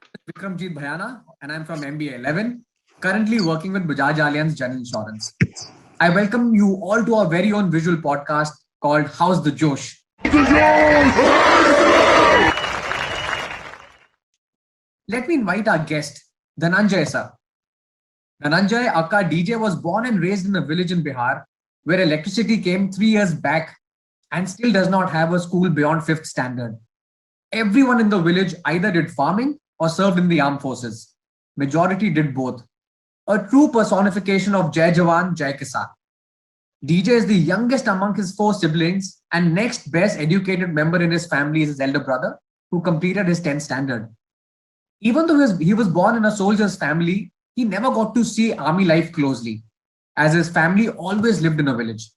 Vikramjit Bhayana, and I'm from MBA 11, currently working with Bajaj Allianz General Insurance. I welcome you all to our very own visual podcast called How's the Josh. Let me invite our guest, Dhananjay sir. Dhananjay Akka DJ was born and raised in a village in Bihar where electricity came 3 years back and still does not have a school beyond 5th standard. Everyone in the village either did farming or served in the armed forces. Majority did both. A true personification of Jai Jawan, Jai Kisan. DJ is the youngest among his four siblings and next best educated member in his family is his elder brother, who completed his 10th standard. Even though he was born in a soldier's family, he never got to see army life closely, as his family always lived in a village.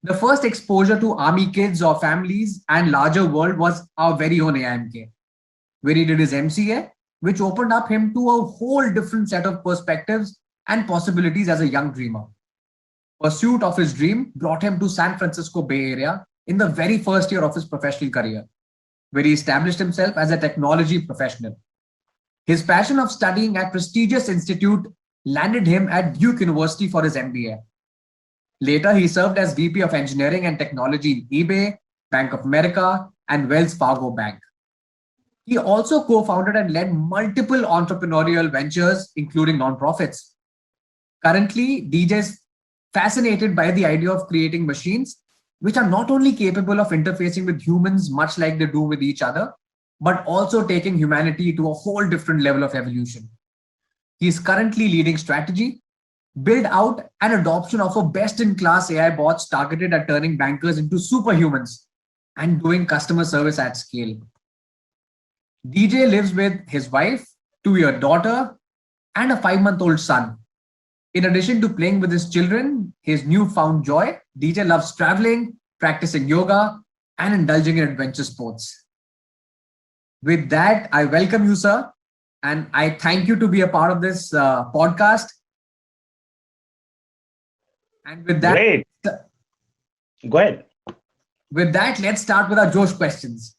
The first exposure to army kids or families and larger world was our very own AIMK, where he did his MCA, which opened up him to a whole different set of perspectives and possibilities as a young dreamer. Pursuit of his dream brought him to San Francisco Bay Area in the very first year of his professional career, where he established himself as a technology professional. His passion of studying at prestigious institute landed him at Duke University for his MBA. Later, he served as VP of Engineering and Technology in eBay, Bank of America, and Wells Fargo Bank. He also co-founded and led multiple entrepreneurial ventures, including nonprofits. Currently, DJ is fascinated by the idea of creating machines which are not only capable of interfacing with humans much like they do with each other, but also taking humanity to a whole different level of evolution. He is currently leading strategy, build out and adoption of a best-in-class AI bots targeted at turning bankers into superhumans and doing customer service at scale. DJ lives with his wife, 2-year daughter, and a 5-month-old son. In addition to playing with his children, his newfound joy, DJ loves traveling, practicing yoga, and indulging in adventure sports. With that, I welcome you, sir, and I thank you to be a part of this podcast. And with that, Great. Go ahead. with that, let's start with our Josh questions.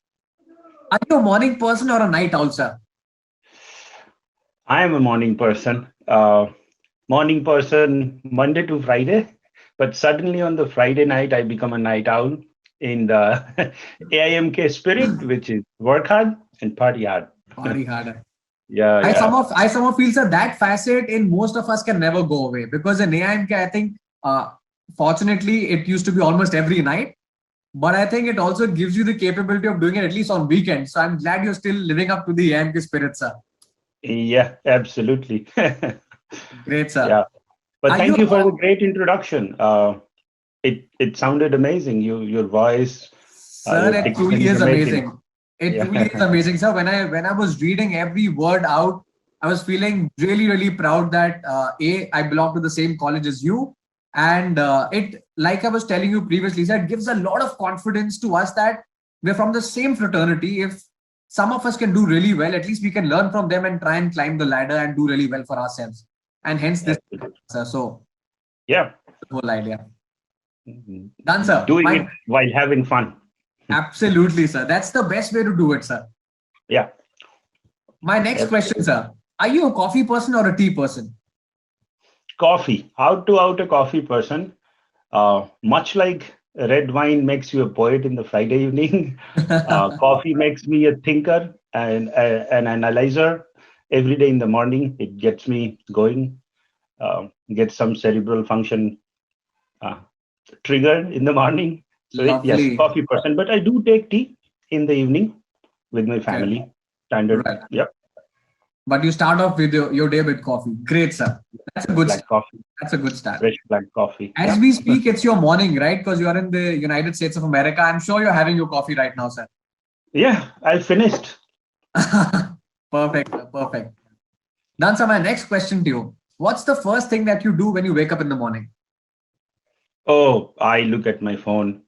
Are you a morning person or a night owl, sir? I am a morning person. Morning person Monday to Friday, but suddenly on the Friday night, I become a night owl in the AIMK spirit, which is work hard and party hard. Party harder. Yeah, yeah. I somehow feel sir that facet in most of us can never go away because in AIMK, I think fortunately it used to be almost every night, but I think it also gives you the capability of doing it at least on weekends. So I'm glad you're still living up to the AIMK spirit, sir. Yeah, absolutely. Great, sir. Yeah. But Are you thank you for the great introduction. It sounded amazing. Your voice, sir, your it diction truly is is amazing. amazing. It truly is Yeah. amazing, sir. When I was reading every word out, I was feeling really proud that I belong to the same college as you, and it like I was telling you previously, sir, it gives a lot of confidence to us that we're from the same fraternity. If some of us can do really well, at least we can learn from them and try and climb the ladder and do really well for ourselves. And hence this, Absolutely. sir. So Yeah. the whole idea. Mhm. Done, sir. Doing it while having fun. Absolutely, sir. That's the best way to do it, sir. Yeah. My next question, Absolutely. sir. Are you a coffee person or a tea person? Coffee. Out a coffee person. Much like red wine makes you a poet in the Friday evening, coffee makes me a thinker and an analyzer. Every day in the morning, it gets me going, gets some cerebral function uh, triggered in the morning. So yes, Lovely. coffee person. But I do take tea in the evening with my Okay. family. Standard. Right. Yep. But you start off with your day with coffee. Great, sir. That's a good Black start. coffee, That's a good start. fresh black coffee. As Yep. we speak, it's your morning, right? Because you are in the United States of America. I'm sure you're having your coffee right now, sir. Yeah, I finished. Perfect, sir. Perfect. Done, sir. My next question to you. What's the first thing that you do when you wake up in the morning? Oh, I look at my phone.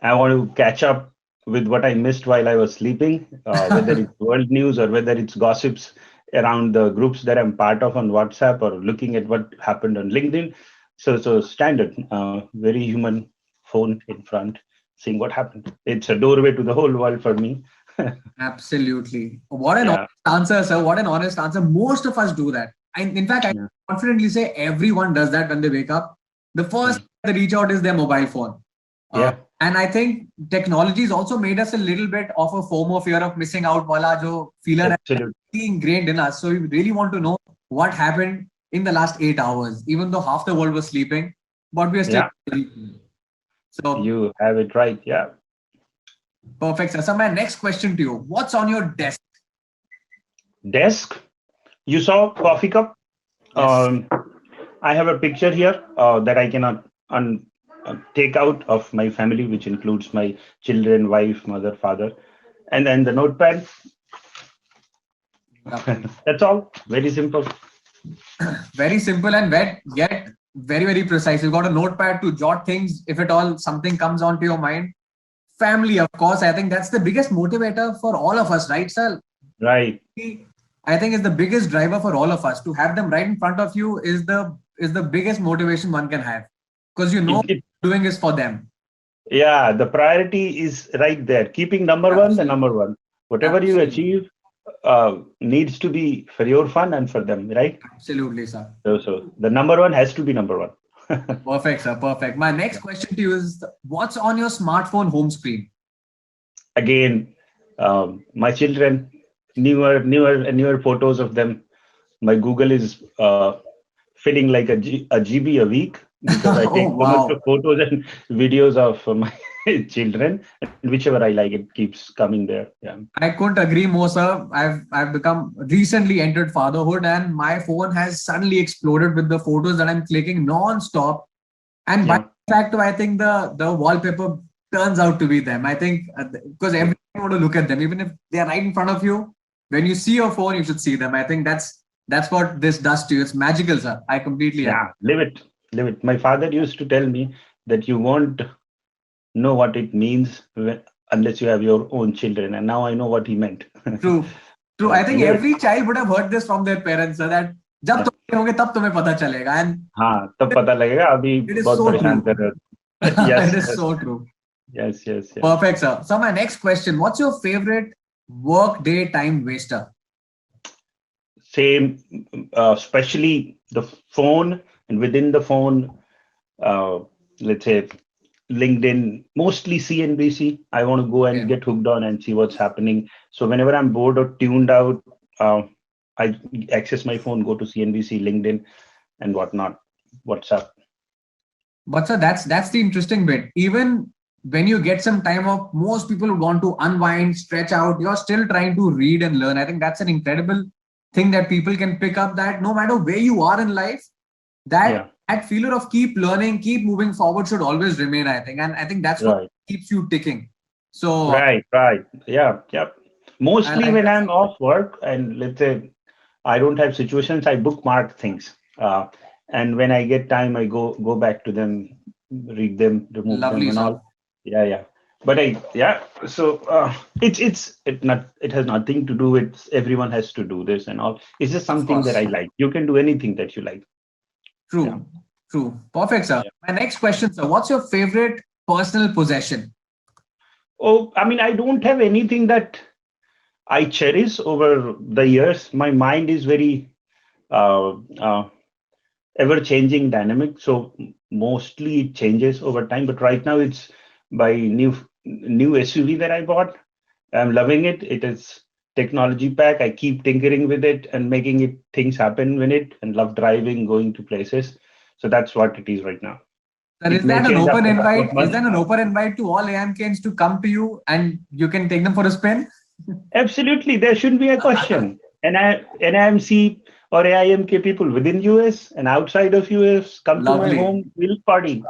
I want to catch up with what I missed while I was sleeping, whether it's world news or whether it's gossips around the groups that I'm part of on WhatsApp or looking at what happened on LinkedIn. So standard, very human phone in front, seeing what happened. It's a doorway to the whole world for me. Absolutely. What an Yeah. honest answer, sir. What an honest answer. Most of us do that. In fact, I Yeah. confidently say everyone does that when they wake up. The first Mm. they reach out is their mobile phone. Uh, Yeah. and I think technology has also made us a little bit of a FOMO, fear of missing out, wala jo feeler hai, that's Absolutely. ingrained in us. So we really want to know what happened in the last 8 hours, even though half the world was sleeping, but we are still. Yeah. So You have it right. Yeah. perfect, sir. So my next question to you: what's on your desk? Desk. You saw coffee cup. Yes. I have a picture here that I cannot take out of my family, which includes my children, wife, mother, father, and then the notepad. Lovely. That's all. Very simple. Very simple and yet very, very precise. You've got a notepad to jot things if at all something comes onto your mind. Family, of course, I think that's the biggest motivator for all of us, right, sir? Right. I think is the biggest driver for all of us. To have them right in front of you is the biggest motivation one can have. Because you know It, what it you're doing is for them. yeah, the priority is right there. Keeping number one, the Absolutely. number one. Whatever you Absolutely. achieve needs to be for your fun and for them, right? Absolutely, sir. So the number one has to be number one. Perfect, sir. Perfect. My next Yeah. question to you is what's on your smartphone home screen? Again, my children, newer photos of them. My Google is filling like a GB a week because I Oh take so much wow. of photos and videos of my children, and whichever I like, it keeps coming there. Yeah. I couldn't agree more, sir. I've become recently entered fatherhood, and my phone has suddenly exploded with the photos that I'm clicking non-stop. And by Yeah. fact, I think the wallpaper turns out to be them. I think because Yeah. everyone want to look at them, even if they're right in front of you. When you see your phone, you should see them. I think that's what this does to you. It's magical, sir. I completely agree. Yeah, live it, live it. My father used to tell me that you won't know what it means unless you have your own children, and now I know what he meant. True, true. I So think live it. every child would have heard this from their parents, sir. That जब Yeah. तुम बड़े होंगे तब तुम्हें पता चलेगा. And हाँ, तब पता लगेगा, अभी it is बहुत so परेशान true. कर रहे हो. It Yes, is yes, so true. yes, yes, yes. Perfect, sir. So my next question: what's your favorite work day time waster? Same, especially the phone, and within the phone, uh, let's say LinkedIn, mostly CNBC. I want to go and Okay. get hooked on and see what's happening. So whenever I'm bored or tuned out, I access my phone, go to CNBC, LinkedIn, and whatnot. WhatsApp. But sir, that's the interesting bit. Even when you get some time off, most people want to unwind, stretch out. You're still trying to read and learn. I think that's an incredible thing that people can pick up. That no matter where you are in life, that Yeah, that feeler of keep learning, keep moving forward should always remain. I think, and I think that's what right, keeps you ticking. So right, right. Yeah, yeah. I Mostly like when that. I'm off work and let's say I don't have situations, I bookmark things. And when I get time, I go back to them, read them, remove them, Lovely, and sir. all. Yeah, yeah. But yeah. So it has nothing to do with everyone has to do this and all. It's just Of something that course. I like. You can do anything that you like. Yeah. True. True. Perfect, sir. Yeah. My next question, sir. What's your favorite personal possession? Oh, I mean, I don't have anything that I cherish over the years. My mind is very uh, uh, ever changing dynamic. So mostly it changes over time. But right now it's by new SUV that I bought. I'm loving it. It is technology pack. I keep tinkering with it and making it things happen with it and love driving, going to places. So that's what it is right now. Sir, It is may that an change open after a couple of invite? Is months. that an open invite to all AMKs to come to you and you can take them for a spin? Absolutely, there shouldn't be a question. NIMC or AIMK people within US and outside of US come to my Lovely. home, we'll party.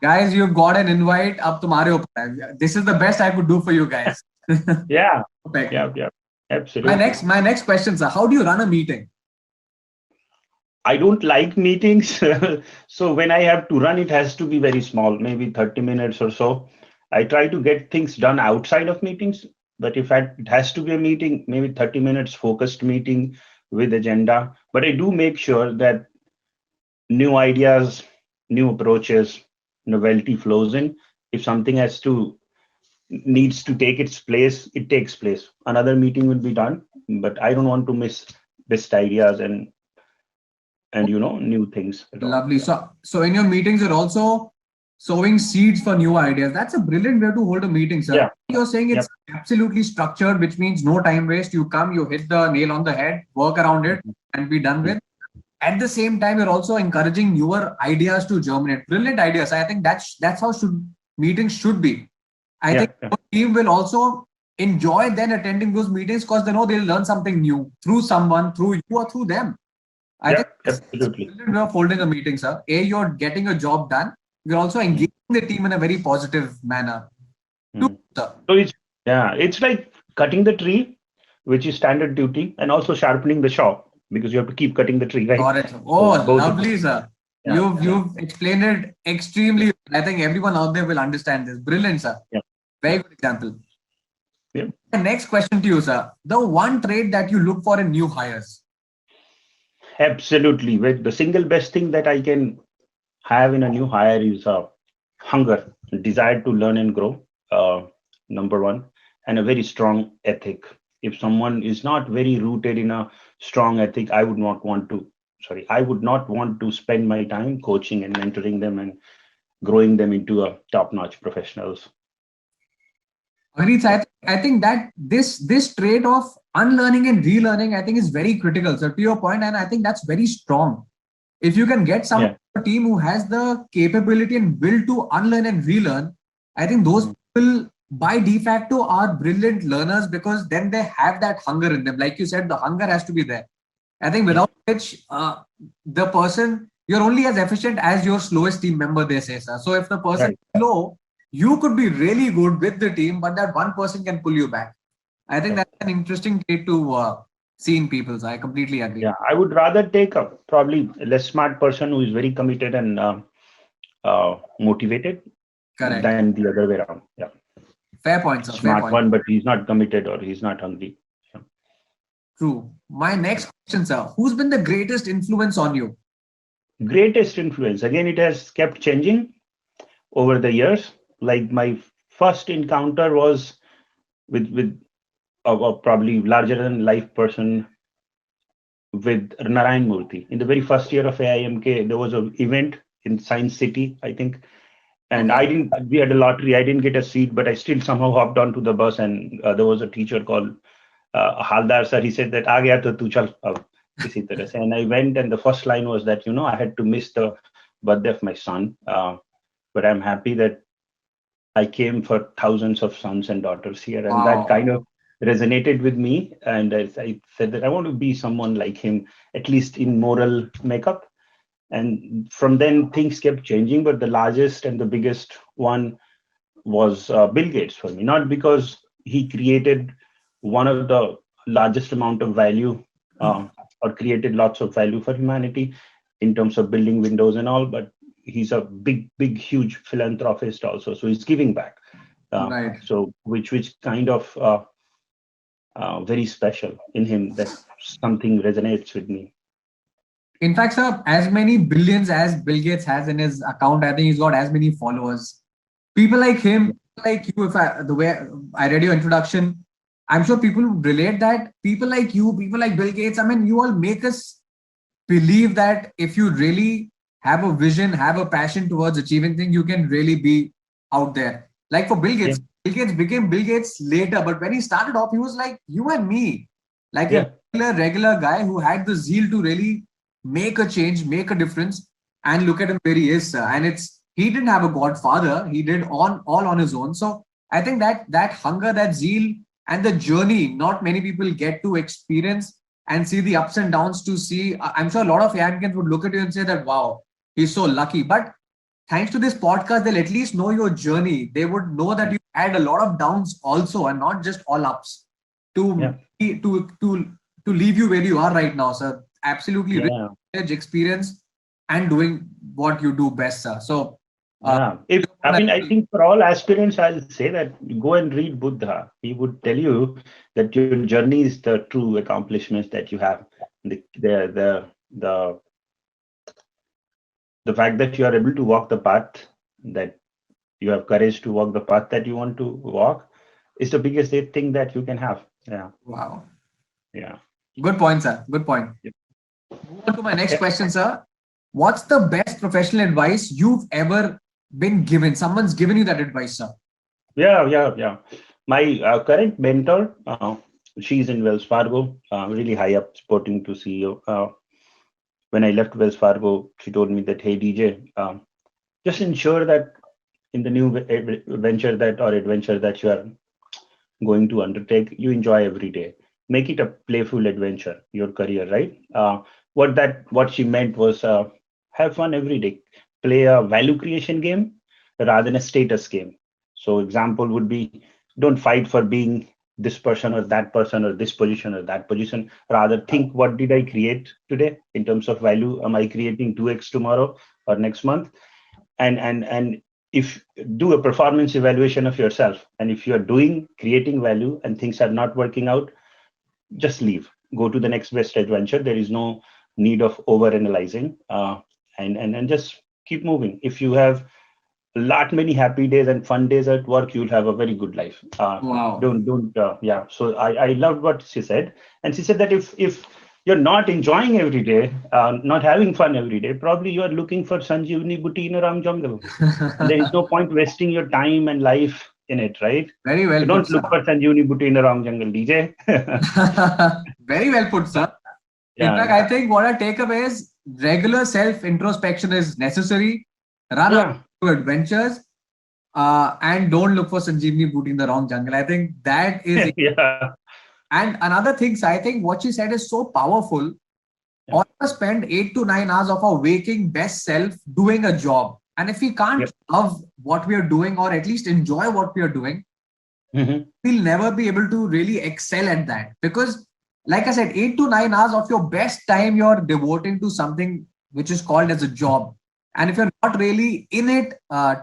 Guys, you've got an invite. Ab tumhare upar hai. This is the best I could do for you guys. Yeah, Perfect. yeah, yeah, My absolutely. next, my next question, sir. How do you run a meeting? I don't like meetings. So when I have to run, it has to be very small, maybe 30 minutes or so. I try to get things done outside of meetings, but if it has to be a meeting, maybe 30 minutes focused meeting with agenda. But I do make sure that new ideas, new approaches, novelty flows in. If something has to needs to take its place, it takes place. Another meeting will be done, but I don't want to miss best ideas and new things at all. Lovely. Yeah. So in your meetings, you're also sowing seeds for new ideas. That's a brilliant way to hold a meeting, sir. Yeah. You're saying Yep. it's absolutely structured, which means no time waste. You come, you hit the nail on the head, work around it, Mhm. and be done Mhm. with. At the same time, you're also encouraging newer ideas to germinate. Brilliant ideas. I think that's how should meetings should be. I Yeah. think Yeah. your team will also enjoy then attending those meetings because they know they'll learn something new through someone, through you or through them. I Yeah. think it's a Absolutely. brilliant way of holding a meeting, sir. A, you're getting a job done. You're also Mm. engaging the team in a very positive manner. Two, Mm. sir. So it's like cutting the tree, which is standard duty, and also sharpening the saw because you have to keep cutting the tree, right? Correct. So Oh, both of them. lovely, sir. Yeah. Yeah. You've explained it extremely well. I think everyone out there will understand this. Brilliant, sir. Yeah. Very Yeah. good example. Yeah. The next question to you, sir. The one trait that you look for in new hires. Absolutely. With the single best thing that I can have in a new hire is hunger, desire to learn and grow. Number one, and a very strong ethic. If someone is not very rooted in a strong ethic, I would not want to. Sorry, I would not want to spend my time coaching and mentoring them and growing them into a top-notch professionals. Agreed. Yeah. I think that this trait of unlearning and relearning, I think, is very critical. So to your point, and I think that's very strong. If you can get some Yeah. team who has the capability and will to unlearn and relearn, I think those Mhm. people by de facto are brilliant learners because then they have that hunger in them. Like you said, the hunger has to be there. I think Yeah. without which the person you're only as efficient as your slowest team member, they say, sir. So if the person Right. is slow, you could be really good with the team, but that one person can pull you back. I think Right. that's an interesting trait to see in people. So I completely agree. Yeah. I would rather take a probably less smart person who is very committed and motivated Correct. than the other way around. Yeah. Fair point, sir. Fair Smart point. one, but he's not committed or he's not hungry. Yeah. True. My next question, sir. Who's been the greatest influence on you? Greatest influence. Again, it has kept changing over the years. Like my first encounter was with a probably larger than life person with Narayan Murthy. In the very first year of AIMK, there was an event in Science City, I think. And I Okay. didn't, we had a lottery. I didn't get a seat, but I still somehow hopped onto the bus. And there was a teacher called Haldar sir. He said that, "Aa gaya to tu chal ab." इसी तरह से. And I went, and the first line was that, I had to miss the birthday of my son. But I'm happy that I came for thousands of sons and daughters here. And that Wow. kind of resonated with me. And I said that I want to be someone like him, at least in moral makeup. And from then, things kept changing. But the largest and the biggest one was Bill Gates for me, not because he created one of the largest amount of value or created lots of value for humanity in terms of building Windows and all, but he's a big, huge philanthropist also. So he's giving back. Right. So which kind of very special in him that something resonates with me. In fact, sir, as many billions as Bill Gates has in his account, I think he's got as many followers. People like him, like you, if I, the way I read your introduction, I'm sure people relate that people like you, people like Bill Gates, I mean, you all make us believe that if you really have a vision, have a passion towards achieving things, you can really be out there. Like for Yeah, Bill Gates became Bill Gates later, but when he started off, he was like you and me, like a yeah, regular guy who had the zeal to really make a change, make a difference, and look at him where he is. Sir. And it's he didn't have a godfather; he did on all on his own. So I think that hunger, that zeal, and the journey, not many people get to experience and see the ups and downs to see. I'm sure a lot of Yankins would look at you and say that, wow, he's so lucky. But thanks to this podcast, they'll at least know your journey. They would know that you had a lot of downs also and not just all ups to yeah, to leave you where you are right now, sir. Absolutely yeah. rich experience and doing what you do best, sir. So uh, Yeah, if I mean, I think for all aspirants, I'll say that go and read Buddha. He would tell you that your journey is the true accomplishments that you have. The the fact that you are able to walk the path that you have courage to walk the path that you want to walk, is the biggest thing that you can have. Yeah, Wow. yeah. Good point, sir. Good point. Yep. Move on to my next question, sir. What's the best professional advice you've ever been given? Someone's given you that advice, sir. Yeah. My current mentor, she's in Wells Fargo, really high up, supporting to CEO. When I left Wells Fargo, she told me that, hey, DJ, just ensure that in the new venture that or adventure that you are going to undertake, you enjoy every day. Make it a playful adventure, your career, right? What she meant was have fun every day. Play a value creation game rather than a status game. So example would be, don't fight for being this person or that person or this position or that position. Rather think, what did I create today in terms of value? Am I creating 2x tomorrow or next month? And if do a performance evaluation of yourself, and if you're doing creating value and things are not working out, just leave, go to the next best adventure. There is no need of over analyzing, and just keep moving. If you have a lot many happy days and fun days at work, you'll have a very good life. Wow. Don't Yeah, so I loved what she said. And she said that if you're not enjoying every day, not having fun every day, probably you are looking for Sanjeevani Booty in a Ram jungle, and there is no point wasting your time and life in it, right? Very So well put, don't sir. look for Sanjeevani Booty in a Ram jungle, DJ. Very well put, sir. In fact, Yeah, I think what I take away is regular self introspection is necessary. Run out yeah, to adventures, and don't look for Sanjeevani Booty in the wrong jungle. I think that is. yeah, And another thing, so I think what she said is so powerful. yeah. All of us spend 8 to 9 hours of our waking best self doing a job. And if we can't Yep. love what we are doing or at least enjoy what we are doing, Mhm. we'll never be able to really excel at that. Because, like I said, 8 to 9 hours of your best time you're devoting to something which is called as a job. And if you're not really in it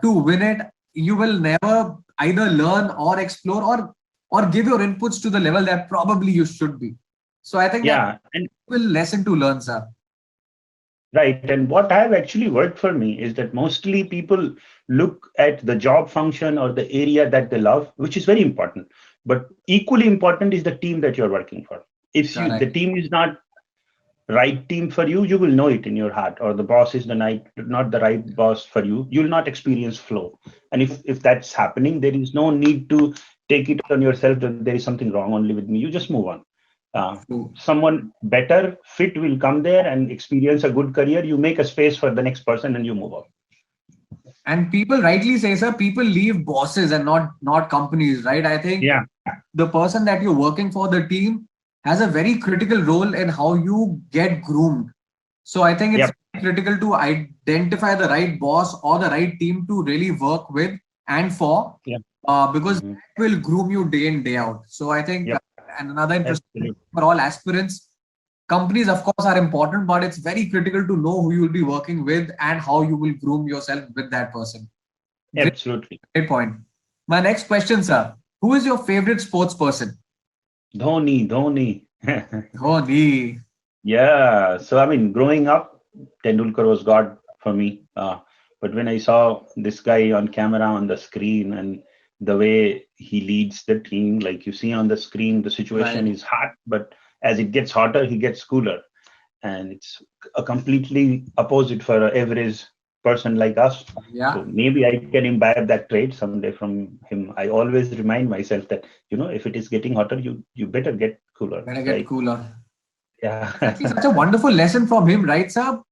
to win it, you will never either learn or explore or give your inputs to the level that probably you should be. So I think that Yeah, and will lesson to learn, sir. right. And what have actually worked for me is that mostly people look at the job function or the area that they love, which is very important. But equally important is the team that you're working for. If the Correct. team is not right team for you, you will know it in your heart, or the boss is not the right boss for you. You'll not experience flow. And if that's happening, there is no need to take it on yourself that there is something wrong only with me. You just move on. True. Someone better fit will come there and experience a good career. You make a space for the next person and you move on. And people rightly say, sir, people leave bosses and not companies, right? I think Yeah. the person that you're working for, the team, has a very critical role in how you get groomed. So I think it's Yep. critical to identify the right boss or the right team to really work with and for, Yep. because Mhm. that will groom you day in, day out. So I think, Yep. and another interesting thing Absolutely. for all aspirants, companies, of course, are important, but it's very critical to know who you will be working with and how you will groom yourself with that person. Great, Absolutely. great point. My next question, sir. Who is your favorite sports person? Dhoni. Dhoni. Yeah. So I mean, growing up, Tendulkar was God for me. But when I saw this guy on camera on the screen and the way he leads the team, like you see on the screen, the situation Right. is hot, but as it gets hotter, he gets cooler. And it's a completely opposite for an average person like us. So Yeah. maybe I can imbibe that trait someday from him. I always remind myself that, if it is getting hotter, you better get cooler. Better get Like, cooler. yeah. Exactly. Such a wonderful lesson from him, right, sir?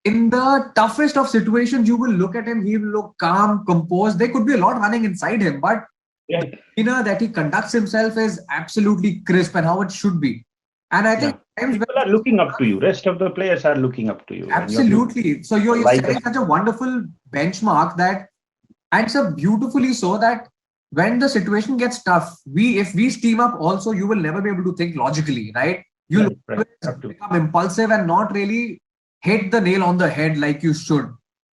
In the toughest of situations, you will look at him, he will look calm, composed. There could be a lot running inside him, but the Yeah. demeanor that he conducts himself is absolutely crisp and how it should be. And I think Yeah. times when People are looking up to you. Rest of the players are looking up to you, and you have to absolutely. So you're like setting us. such a wonderful benchmark that, and so beautifully so that when the situation gets tough, if we steam up also, you will never be able to think logically, right? You'll Right. always Have to. become impulsive and not really hit the nail on the head like you should.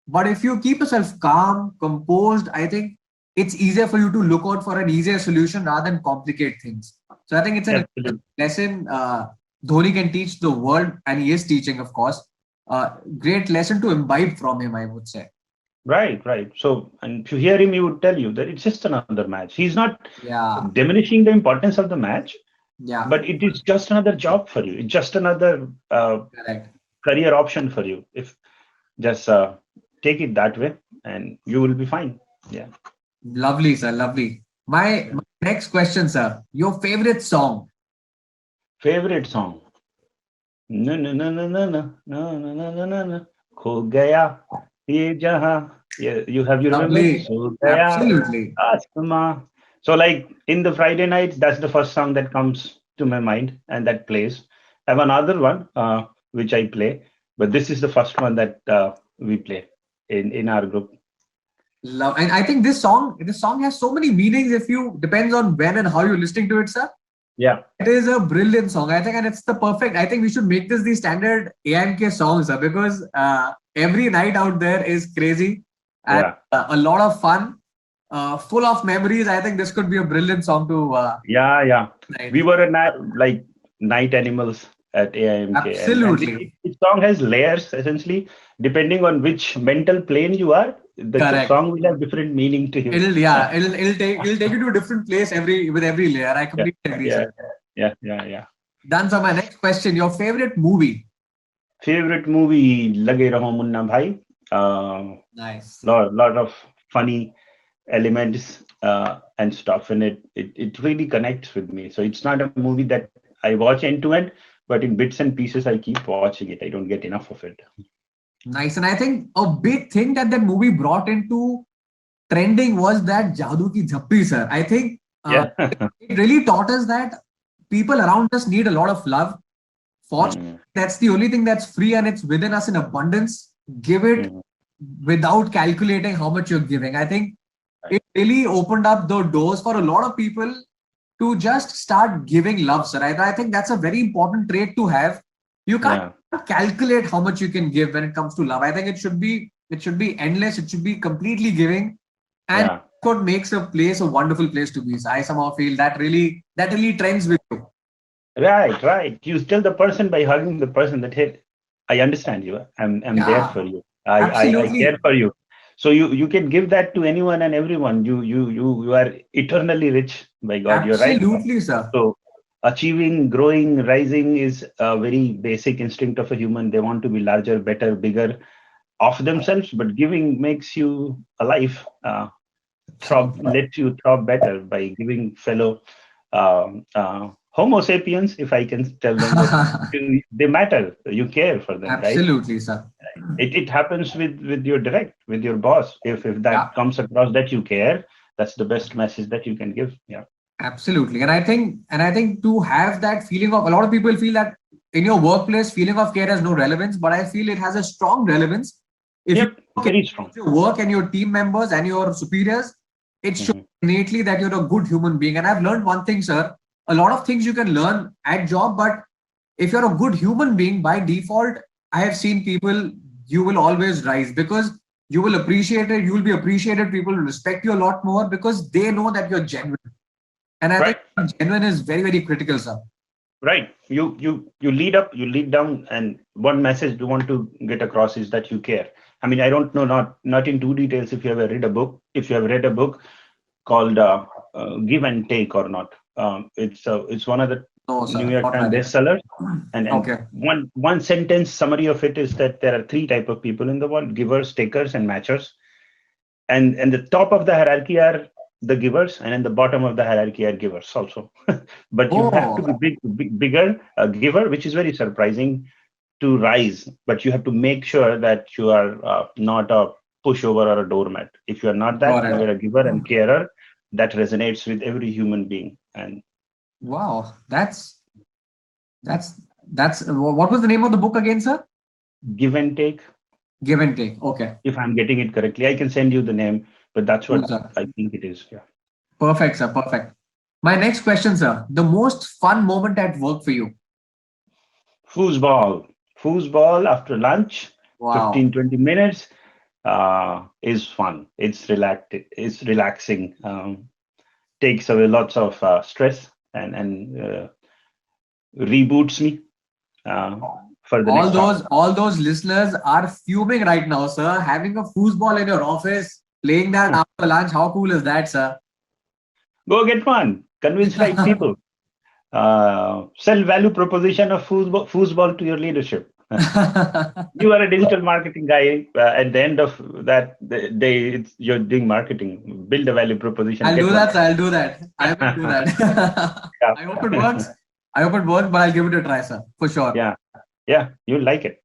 But if you keep yourself calm, composed, I think it's easier for you to look out for an easier solution rather than complicate things. So I think it's an Absolutely. lesson Dhoni can teach the world, and he is teaching, of course. Great lesson to imbibe from him, I would say. Right. So, and if you hear him, he would tell you that it's just another match. He's not Yeah, diminishing the importance of the match, yeah, but it is just another job for you. It's just another correct. career option for you. If just take it that way, and you will be fine. Yeah. Lovely, sir. Lovely. My next question, sir. Your favorite song? Favorite song? न न न न न न न न न न न न खो गया ये जहां. Yeah, you remember Lovely. सो गया Absolutely. आसमां. So like in the Friday nights, that's the first song that comes to my mind and that plays. I have another one which I play, but this is the first one that we play in our group. Love. And I think this song has so many meanings if you depends on when and how you're listening to it, sir. Yeah, It is a brilliant song, I think, and it's the perfect. I think we should make this the standard AMK songs, sir, because every night out there is crazy and yeah, a lot of fun, full of memories. I think this could be a brilliant song to yeah. night. We were like night animals at AIMK, and Absolutely each song has layers essentially. Depending on which mental plane you are, the correct. song will have different meaning to you. It'll take you to a different place every layer. I Yeah, completely agree, sir. yeah, yeah. Done. So my next question: your favorite movie? Favorite movie, Lage Raho Munna Bhai. Nice. Lot of funny elements and stuff in it. It really connects with me. So it's not a movie that I watch end to end, but in bits and pieces, I keep watching it. I don't get enough of it. Nice. And I think a big thing that movie brought into trending was that Jadoo Ki Jhappi, sir. I think Yeah. it really taught us that people around us need a lot of love. Fortunately, Mm, that's the only thing that's free and it's within us in abundance. Give it mm, without calculating how much you're giving. I think right. it really opened up the doors for a lot of people to just start giving love, sir. I think that's a very important trait to have. You can't Yeah. calculate how much you can give when it comes to love. I think it should be endless. It should be completely giving, and Yeah. what makes a place a wonderful place to be. So I somehow feel that really trends with you. Right. You tell the person by hugging the person that, hey, I understand you. I'm there Yeah, for you. I care absolutely, for you. So you can give that to anyone and everyone. You are eternally rich by God. You're right. absolutely, sir. So achieving, growing, rising is a very basic instinct of a human. They want to be larger, better, bigger of themselves, but giving makes you alive. Lets you throb better by giving fellow Homo sapiens, if I can tell them that they matter. You care for them, right? Absolutely, sir. It happens with your with your boss. If Yeah. that comes across that you care, that's the best message that you can give. Yeah. Absolutely. And I think to have that feeling of a lot of people feel that in your workplace, feeling of care has no relevance, but I feel it has a strong relevance. If you Yep. work Very strong. your work and your team members and your superiors, it shows Mhm. innately that you're a good human being. And I've learned one thing, sir. A lot of things you can learn at job, but if you're a good human being by default, I have seen people, you will always rise because you will appreciate it, you will be appreciated, people will respect you a lot more because they know that you're genuine. And I think Right. genuine is very, very critical, sir. Right. You lead up, you lead down, and one message you want to get across is that you care. I mean, I don't know, not in too details if you have read a book. If you have read a book called Give and Take or not. It's one of the No, New sir, York not Times like it. bestsellers, and Okay. one sentence summary of it is that there are three type of people in the world: givers, takers, and matchers. And the top of the hierarchy are the givers, and in the bottom of the hierarchy are givers also. But you have to Oh, be bigger giver, which is very surprising to rise. But you have to make sure that you are not a pushover or a doormat. If you are not that, got and you it. are a giver and carer, that resonates with every human being. And Wow. That's what was the name of the book again, sir? give and take, Give and Take. Okay. if I'm getting it correctly, I can send you the name, but that's Cool, what sir. I think it is. Yeah. Perfect, sir. Perfect. My next question, sir. The most fun moment at work for you. Foosball. Foosball after lunch, Wow. 15-20 minutes is fun. It's relaxing. Takes away lots of stress and reboots me. Uh, for the next hour. All those listeners are fuming right now, sir. Having a foosball in your office, playing that after lunch. How cool is that, sir? Go get one. Convince right people. Sell value proposition of foosball to your leadership. You are a digital marketing guy. At the end of that day, you're doing marketing. Build a value proposition. I'll Get do one. that, sir. I'll do that. I will do that. Yeah. I hope it works. I hope it works, but I'll give it a try, sir, for sure. Yeah. Yeah. You'll like it.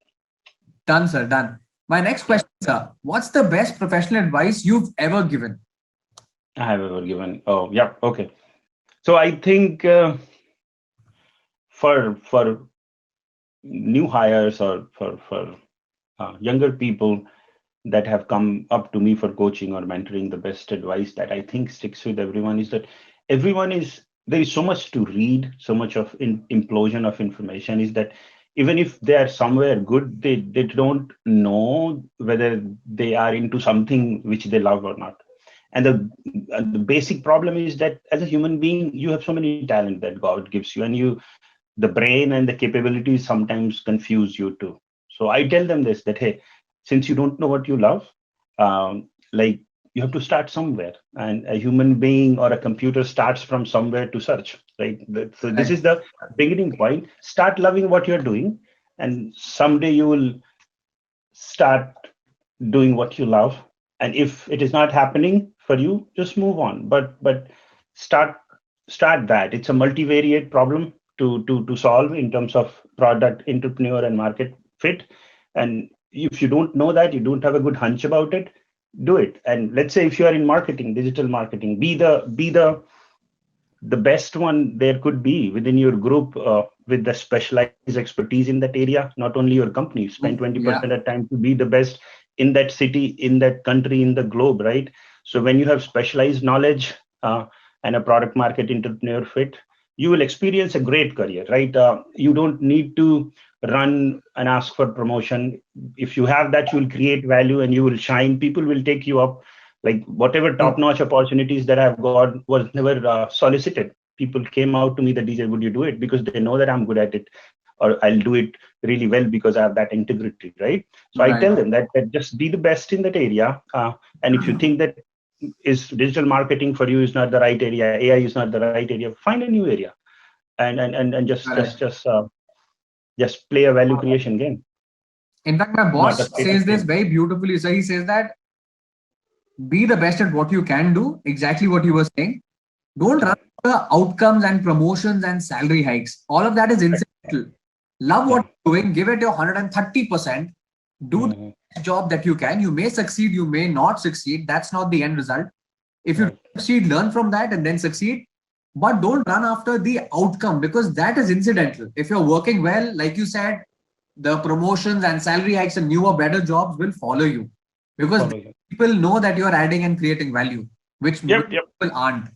Done, sir. Done. My next question, sir. What's the best professional advice you've ever given? I have ever given. Oh, yeah. Okay. So I think for new hires or for younger people that have come up to me for coaching or mentoring, the best advice that I think sticks with everyone is that there is so much to read, so much of implosion of information, is that even if they are somewhere good, they don't know whether they are into something which they love or not. And the basic problem is that as a human being, you have so many talent that God gives you, and the brain and the capabilities sometimes confuse you too. So I tell them this, that hey, since you don't know what you love, like, you have to start somewhere, and a human being or a computer starts from somewhere to search, right? So this Right. is the beginning point. Start loving what you're doing, and someday you will start doing what you love. And if it is not happening for you, just move on. But start that. It's a multivariate problem to solve in terms of product, entrepreneur, and market fit. And if you don't know that, you don't have a good hunch about it, do it. And let's say if you are in marketing, digital marketing, be the best one there could be within your group, with the specialized expertise in that area. Not only your company, spend 20% Yeah. of time to be the best in that city, in that country, in the globe, right? So when you have specialized knowledge, and a product market entrepreneur fit, you will experience a great career, right? You don't need to run and ask for promotion. If you have that, you will create value and you will shine. People will take you up. Like, whatever top True. notch opportunities that I've got was never solicited. People came out to me, the DJ, would you do it? Because they know that I'm good at it, or I'll do it really well because I have that integrity, right? So I Right. tell them that just be the best in that area. And if you think that is digital marketing for you is not the right area, AI is not the right area, find a new area, and Correct. just play a value creation game, In fact, my not a boss status says this game. very beautifully. So he says that be the best at what you can do, exactly what you were saying. Don't run Correct. after outcomes and promotions and salary hikes. All of that is Correct. incidental. Love what Yeah. you're doing, give it your 130%. Do the Mhm. best job that you can. You may succeed, you may not succeed. That's not the end result. If you Right. succeed, learn from that and then succeed. But don't run after the outcome because that is incidental. If you're working well, like you said, the promotions and salary hikes and newer, better jobs will follow you because Follow you. people know that you're adding and creating value, which Yep. Yep. people aren't.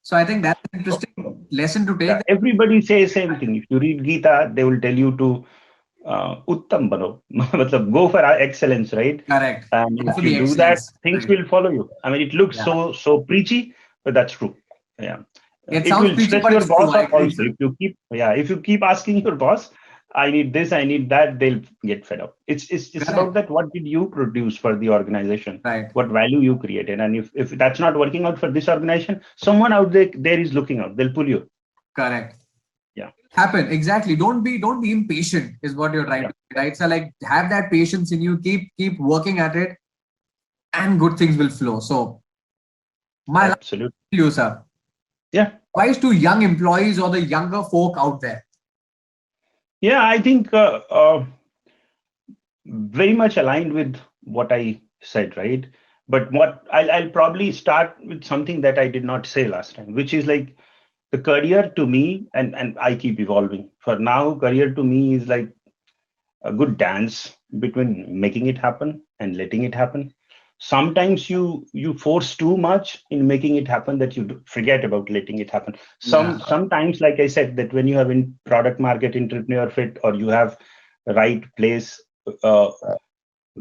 So I think that's an interesting lesson to Yeah. take. Everybody says same thing. If you read Gita, they will tell you to uttam bano, matlab go for excellence, right? Correct. And Go for if you the do that, excellence. things Right. will follow you. I mean, it looks Yeah. so preachy, but that's true. Yeah. It It sounds will preachy, stress but your it's true. boss I up agree, also. sir. If you keep asking your boss, I need this, I need that, they'll get fed up. It's about Correct. that. What did you produce for the organization? Right. What value you created? And if that's not working out for this organization, someone out there is looking out. They'll pull you. Correct. Yeah. Happen. Exactly. Don't be impatient, is what you're trying Yeah. to say, right? So like have that patience in you, keep working at it, and good things will flow. So my last Absolutely. to you, sir. Yeah. Advice to young employees or the younger folk out there. Yeah. I think very much aligned with what I said, right? But what I'll probably start with something that I did not say last time, which is like the career to me, and I keep evolving. For now, career to me is like a good dance between making it happen and letting it happen. Sometimes you force too much in making it happen that you forget about letting it happen. Yeah. Sometimes, like I said, that when you have in product market entrepreneur fit, or you have the right place, uh,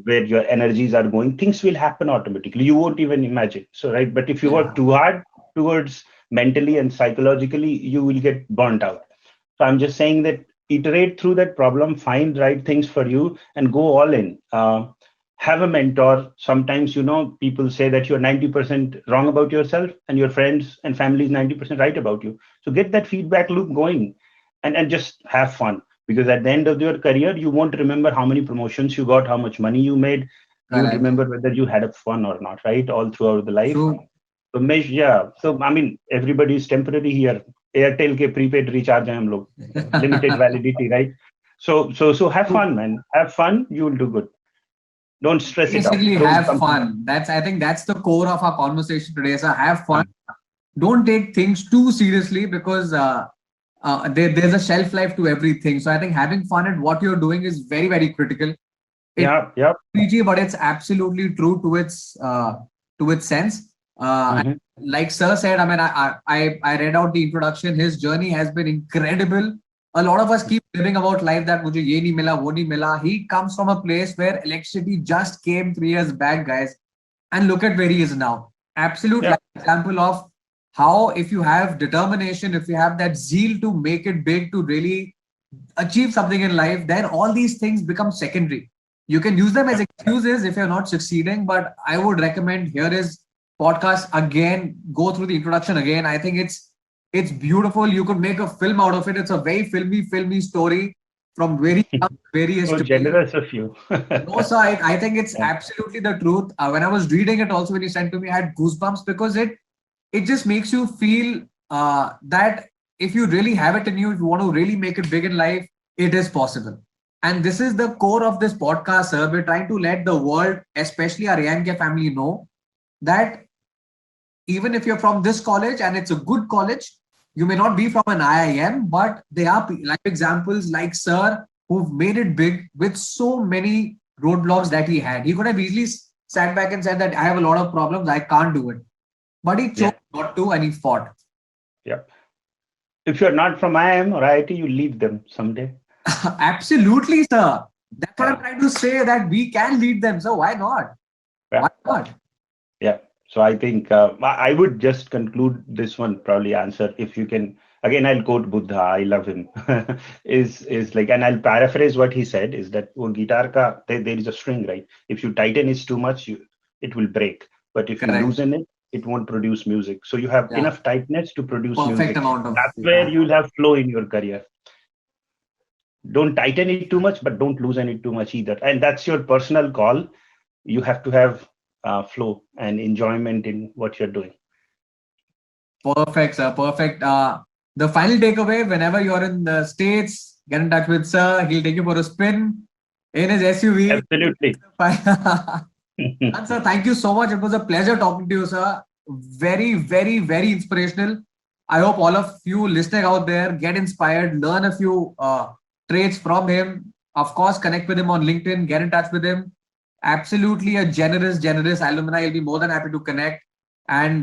where your energies are going, things will happen automatically. You won't even imagine. So, right. But if you work Yeah. too hard towards mentally and psychologically, you will get burnt out. So I'm just saying that iterate through that problem, find right things for you, and go all in. Have a mentor. Sometimes, people say that you're 90% wrong about yourself, and your friends and family is 90% right about you. So get that feedback loop going, and just have fun. Because at the end of your career, you won't remember how many promotions you got, how much money you made. You will Correct. remember whether you had a fun or not, right? All throughout the life. True. So, yeah. So, I mean, everybody is temporary here. Airtel के prepaid recharge हैं हम लोग, limited validity, right? So have So fun, man. Have fun. You will do good. Don't stress it out. basically, Don't have come. fun. I think that's the core of our conversation today. So have Uh, fun. Don't take things too seriously because there's a shelf life to everything. So I think having fun at what you're doing is very, very critical. It's yeah, yeah. PG, but it's absolutely true to its sense. And Hmm. like Sir said, I mean, I read out the introduction. His journey has been incredible. A lot of us keep living about life that mujhe ye nahi mila, wo nahi mila. He comes from a place where electricity just came 3 years back, guys, and look at where he is now. Absolute Yeah, life example of how if you have determination, if you have that zeal to make it big, to really achieve something in life, then all these things become secondary. You can use them as yeah. excuses if you're not succeeding, but I would recommend here is podcast again, go through the introduction again. I think it's beautiful. You could make a film out of it. It's a very filmy story from very young, various So to me. generous of you. No, sir, I think it's Yeah. absolutely the truth. When I was reading it also when you sent to me, I had goosebumps because it just makes you feel that if you really have it in you, if you want to really make it big in life, it is possible. And this is the core of this podcast, sir. We're trying to let the world, especially our Yanke family, know that even if you're from this college and it's a good college, you may not be from an IIM, but there are like examples like Sir who've made it big with so many roadblocks that he had. He could have easily sat back and said that I have a lot of problems, I can't do it. But he chose Yeah, not to and he fought. yeah. If you're not from IIM or IIT, you lead them someday. Absolutely, sir. That's what I'm Yeah, trying to say, that we can lead them. So why not? yeah, Why not? yeah. So I think I would just conclude this one, probably answer if you can. Again, I'll quote Buddha. I love him. Is like, and I'll paraphrase what he said. Is that वो guitar का there is a string, right? If you tighten it too much, it will break. But if you Correct. loosen it, it won't produce music. So you have Yeah. enough tightness to produce Perfect music. amount of, That's where yeah. you'll have flow in your career. Don't tighten it too much, but don't loosen it too much either. And that's your personal call. You have to have flow and enjoyment in what you're doing. Perfect, sir. Perfect. The final takeaway, whenever you're in the States, get in touch with Sir. He'll take you for a spin in his SUV. Absolutely. And sir, thank you so much. It was a pleasure talking to you, sir. Very, very, very inspirational. I hope all of you listening out there get inspired, learn a few traits from him. Of course, connect with him on LinkedIn, get in touch with him. Absolutely a generous alumni. He'll be more than happy to connect and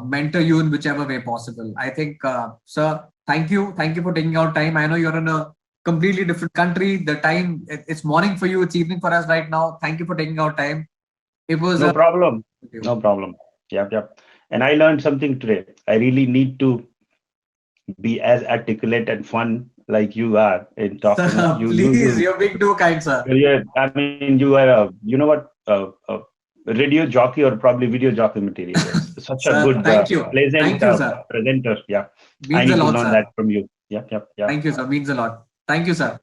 mentor you in whichever way possible. I think, sir, thank you. Thank you for taking out time. I know you're in a completely different country. The time, it's morning for you, it's evening for us right now. Thank you for taking out time. It was No a problem. No problem. Yep, yep. And I learned something today. I really need to be as articulate and fun like you are in talking. sir, please, you're being too kind, sir. I mean, you are a radio jockey or probably video jockey material. Yes, such a Sir, good, thank you. pleasant Thank you, sir. presenter. Yeah, I Means a need to lot, learn sir. that from you. Yep, yep, yep. Thank you, sir. Means a lot. Thank you, sir.